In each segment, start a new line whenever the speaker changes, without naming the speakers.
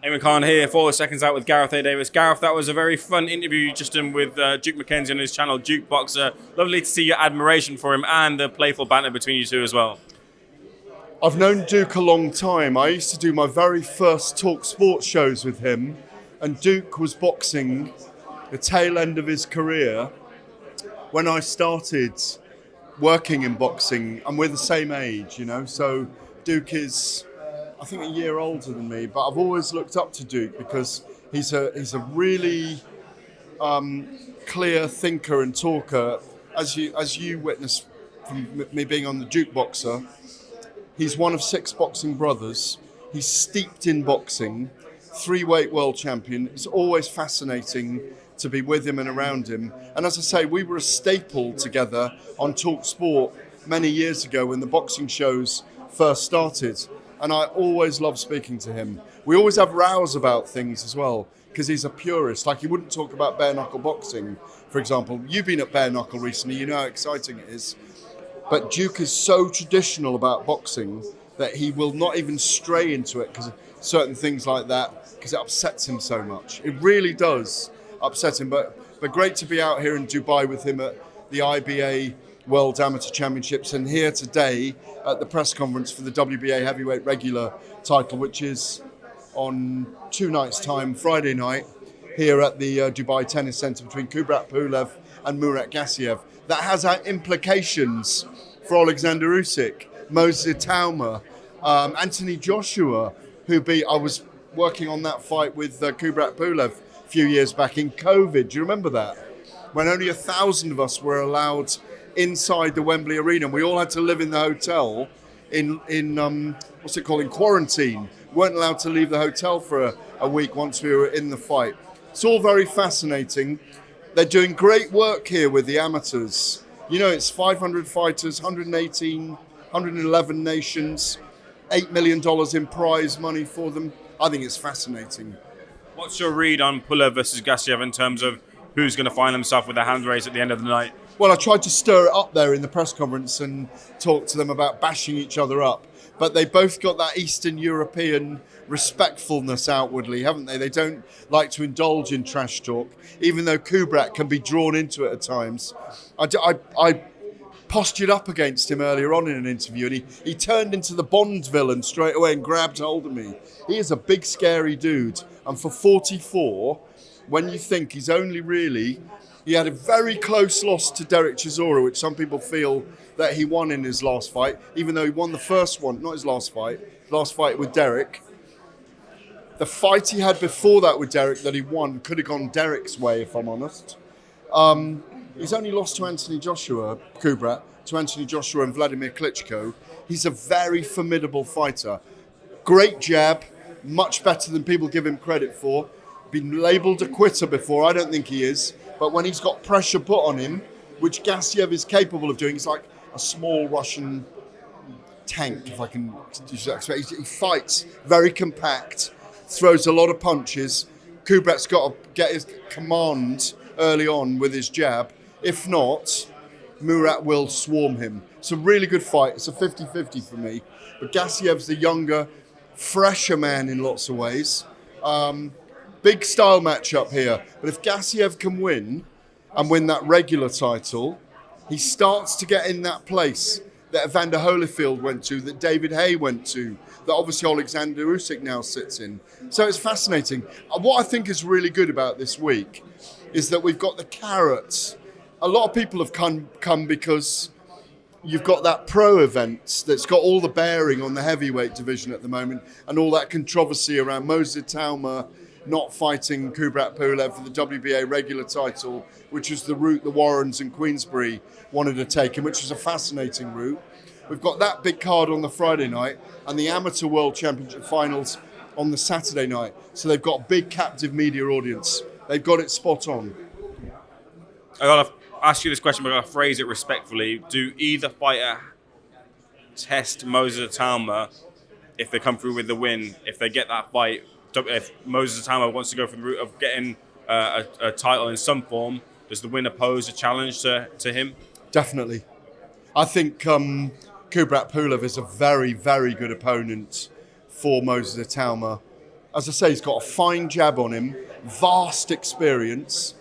Eamon Khan here, 4 seconds out with Gareth A Davies. Gareth, that was a very fun interview you just done with Duke McKenzie on his channel, Duke Boxer. Lovely to see your admiration for him and the playful banter between you two as well.
I've known Duke a long time. I used to do my very first Talk Sports shows with him, and Duke was boxing the tail end of his career when I started working in boxing, and we're the same age, you know, so Duke is, I think, a year older than me, but I've always looked up to Duke because he's a really clear thinker and talker. As you witnessed from me being on the Duke Boxer, he's one of 6 boxing brothers. He's steeped in boxing, 3-weight world champion. It's always fascinating to be with him and around him. And as I say, we were a staple together on Talk Sport many years ago when the boxing shows first started. And I always love speaking to him. We always have rows about things as well, because he's a purist. Like, he wouldn't talk about bare knuckle boxing, for example. You've been at bare knuckle recently, you know how exciting it is. But Duke is so traditional about boxing that he will not even stray into it because of certain things like that, because it upsets him so much. It really does upset him. But great to be out here in Dubai with him at the IBA World Amateur Championships, and here today at the press conference for the WBA heavyweight regular title, which is on 2 nights' time, Friday night, here at the Dubai Tennis Centre between Kubrat Pulev and Murat Gasev. That has implications for Alexander Usyk, Moses Talma, Anthony Josha, I was working on that fight with Kubrat Pulev a few years back in COVID. Do you remember that? When only 1,000 of us were allowed inside the Wembley Arena. We all had to live in the hotel in quarantine. We weren't allowed to leave the hotel for a week once we were in the fight. It's all very fascinating. They're doing great work here with the amateurs. You know, it's 500 fighters, 111 nations, $8 million in prize money for them. I think it's fascinating.
What's your read on Pulv versus Gasev in terms of who's going to find himself with a hand raise at the end of the night?
Well, I tried to stir it up there in the press conference and talk to them about bashing each other up. But they both got that Eastern European respectfulness outwardly, haven't they? They don't like to indulge in trash talk, even though Kubrat can be drawn into it at times. I postured up against him earlier on in an interview, and he turned into the Bond villain straight away and grabbed hold of me. He is a big, scary dude. And for 44, when you think he's only really... He had a very close loss to Derek Chisora, which some people feel that he won in his last fight, even though he won the first one, not his last fight with Derek. The fight he had before that with Derek that he won could have gone Derek's way, if I'm honest. He's only lost to Anthony Josha, Kubrat, to Anthony Josha and Vladimir Klitschko. He's a very formidable fighter. Great jab, much better than people give him credit for. Been labelled a quitter before, I don't think he is. But when he's got pressure put on him, which Gasev is capable of doing, he's like a small Russian tank, if I can use that expression. He fights very compact, throws a lot of punches. Kubrat's got to get his command early on with his jab. If not, Murat will swarm him. It's a really good fight. It's a 50-50 for me. But Gasev's the younger, fresher man in lots of ways. Big style matchup here. But if Gasev can win and win that regular title, he starts to get in that place that Evander Holyfield went to, that David Haye went to, that obviously Alexander Usyk now sits in. So it's fascinating. What I think is really good about this week is that we've got the carrots. A lot of people have come because you've got that pro event that's got all the bearing on the heavyweight division at the moment, and all that controversy around Moses Talma not fighting Kubrat Pulev for the WBA regular title, which was the route the Warrens and Queensbury wanted to take, and which was a fascinating route. We've got that big card on the Friday night and the Amateur World Championship finals on the Saturday night. So they've got a big captive media audience. They've got it spot on.
I got to ask you this question, but I got to phrase it respectfully. Do either fighter test Moses Talma if they come through with the win, if they get that fight? If Moses Talma wants to go for the route of getting a title in some form, does the winner pose a challenge to him?
Definitely. I think Kubrat Pulev is a very, very good opponent for Moses Talma. As I say, he's got a fine jab on him, vast experience,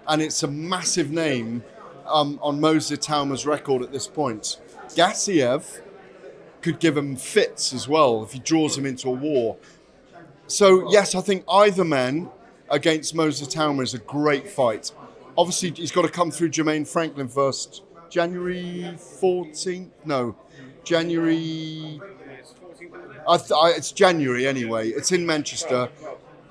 and it's a massive name on Moses Talma's record at this point. Gasev could give him fits as well if he draws him into a war. So, yes, I think either man against Moses Talma is a great fight. Obviously, he's got to come through Jermaine Franklin first. January 14th? No, January... it's January anyway. It's in Manchester.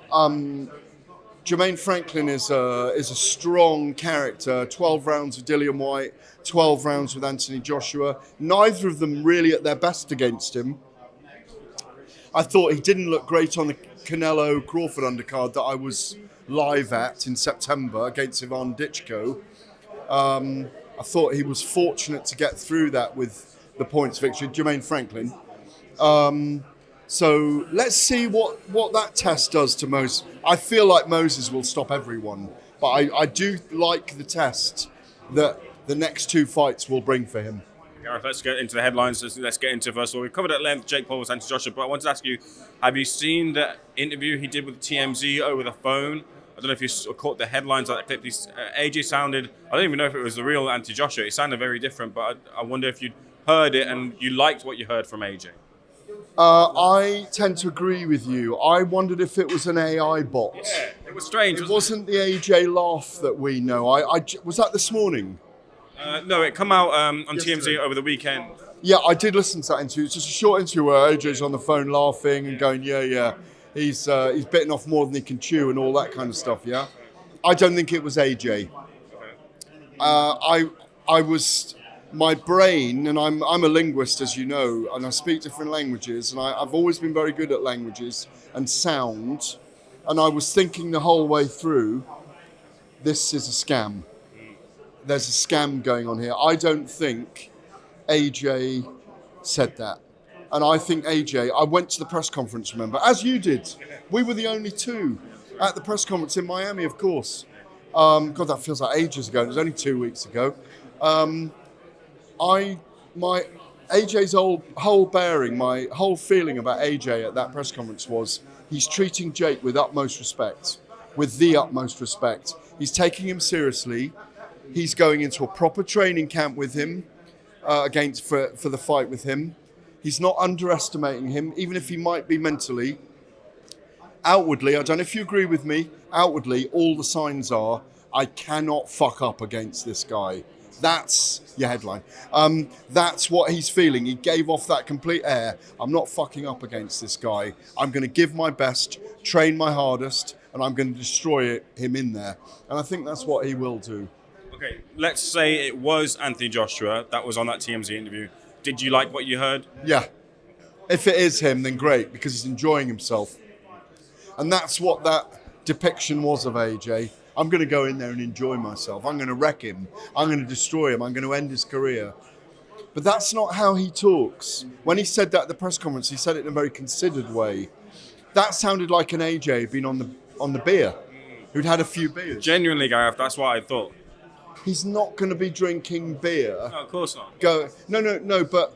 Jermaine Franklin is a strong character. 12 rounds with Dillian White, 12 rounds with Anthony Josha. Neither of them really at their best against him. I thought he didn't look great on the Canelo-Crawford undercard that I was live at in September against Ivan Ditchko. I thought he was fortunate to get through that with the points victory, Jermaine Franklin. So let's see what that test does to Moses. I feel like Moses will stop everyone, but I do like the test that the next two fights will bring for him.
Gareth, let's get into the headlines. Let's get into first of all. We've covered at length Jake Paul versus Anthony Josha, but I wanted to ask you, have you seen the interview he did with TMZ over the phone? I don't know if you caught the headlines of that clip. AJ sounded, I don't even know if it was the real Anthony Josha. It sounded very different, but I wonder if you heard it and you liked what you heard from AJ.
I tend to agree with you. I wondered if it was an AI bot.
Yeah, it was strange.
It wasn't the AJ laugh that we know. Was that this morning?
No, it come out on
Yesterday.
TMZ over the weekend.
Yeah, I did listen to that interview. It's just a short interview where AJ's on the phone laughing and going, yeah. He's bitten off more than he can chew and all that kind of stuff, yeah? I don't think it was AJ. I was... My brain, and I'm a linguist, as you know, and I speak different languages, and I've always been very good at languages and sound, and I was thinking the whole way through, this is a scam. There's a scam going on here. I don't think AJ said that. And I think AJ, I went to the press conference, remember, as you did. We were the only two at the press conference in Miami, of course. God, that feels like ages ago. It was only 2 weeks ago. My AJ's whole bearing, my whole feeling about AJ at that press conference was he's treating Jake with utmost respect, with the utmost respect. He's taking him seriously. He's going into a proper training camp with him for the fight with him. He's not underestimating him, even if he might be mentally. Outwardly, I don't know if you agree with me, outwardly, all the signs are, I cannot fuck up against this guy. That's your headline. That's what he's feeling. He gave off that complete air. I'm not fucking up against this guy. I'm going to give my best, train my hardest, and I'm going to destroy him in there. And I think that's what he will do.
Okay, let's say it was Anthony Joshua that was on that TMZ interview. Did you like what you heard?
Yeah. If it is him, then great, because he's enjoying himself. And that's what that depiction was of AJ. I'm going to go in there and enjoy myself. I'm going to wreck him. I'm going to destroy him. I'm going to end his career. But that's not how he talks. When he said that at the press conference, he said it in a very considered way. That sounded like an AJ who'd been on the beer, who'd had a few beers.
Genuinely, Gareth, that's what I thought.
He's not going to be drinking beer.
No, of course not.
No, but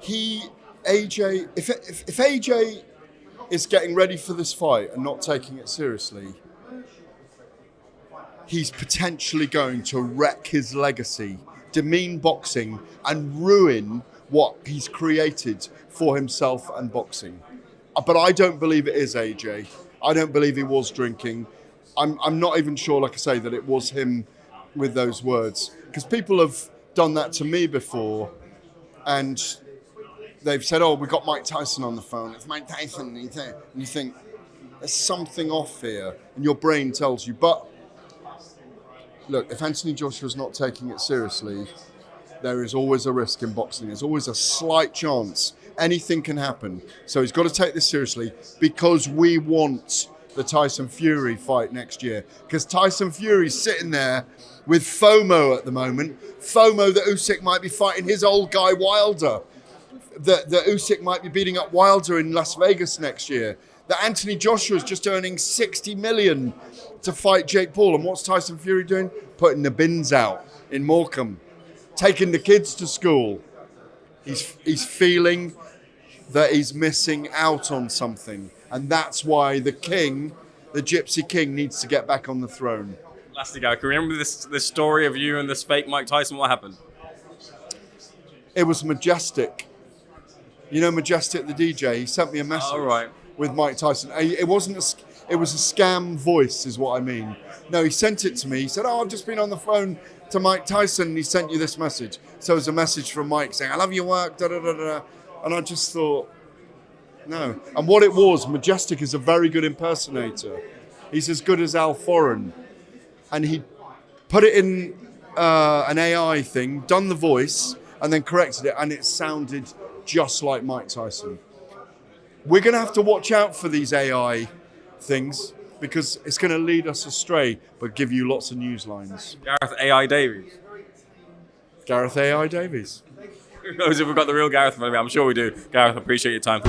AJ, if AJ is getting ready for this fight and not taking it seriously, he's potentially going to wreck his legacy, demean boxing, and ruin what he's created for himself and boxing. But I don't believe it is AJ. I don't believe he was drinking. I'm not even sure, like I say, that it was him with those words. Because people have done that to me before, and they've said, oh, we got Mike Tyson on the phone. It's Mike Tyson. And you think, there's something off here. And your brain tells you. But look, if Anthony Joshua's not taking it seriously, there is always a risk in boxing. There's always a slight chance. Anything can happen. So he's got to take this seriously because we want the Tyson Fury fight next year. Because Tyson Fury's sitting there with FOMO at the moment. FOMO that Usyk might be fighting his old guy Wilder. That Usyk might be beating up Wilder in Las Vegas next year. That Anthony Joshua's just earning $60 million to fight Jake Paul. And what's Tyson Fury doing? Putting the bins out in Morecambe. Taking the kids to school. He's feeling that he's missing out on something. And that's why the king, the Gypsy King, needs to get back on the throne.
Lastly, Gareth, can you remember this story of you and this fake Mike Tyson? What happened?
It was Majestic. You know Majestic, the DJ? He sent me a message with Mike Tyson. It wasn't it was a scam voice, is what I mean. No, he sent it to me. He said, I've just been on the phone to Mike Tyson, and he sent you this message. So it was a message from Mike saying, I love your work, da-da-da-da. And I just thought, no. And what it was, Majestic is a very good impersonator. He's as good as Al Foreign. And he put it in an AI thing, done the voice, and then corrected it, and it sounded just like Mike Tyson. We're going to have to watch out for these AI things because it's going to lead us astray, but give you lots of news lines.
Gareth A Davies.
Gareth A Davies.
Who knows if we've got the real Gareth? I'm sure we do. Gareth, I appreciate your time.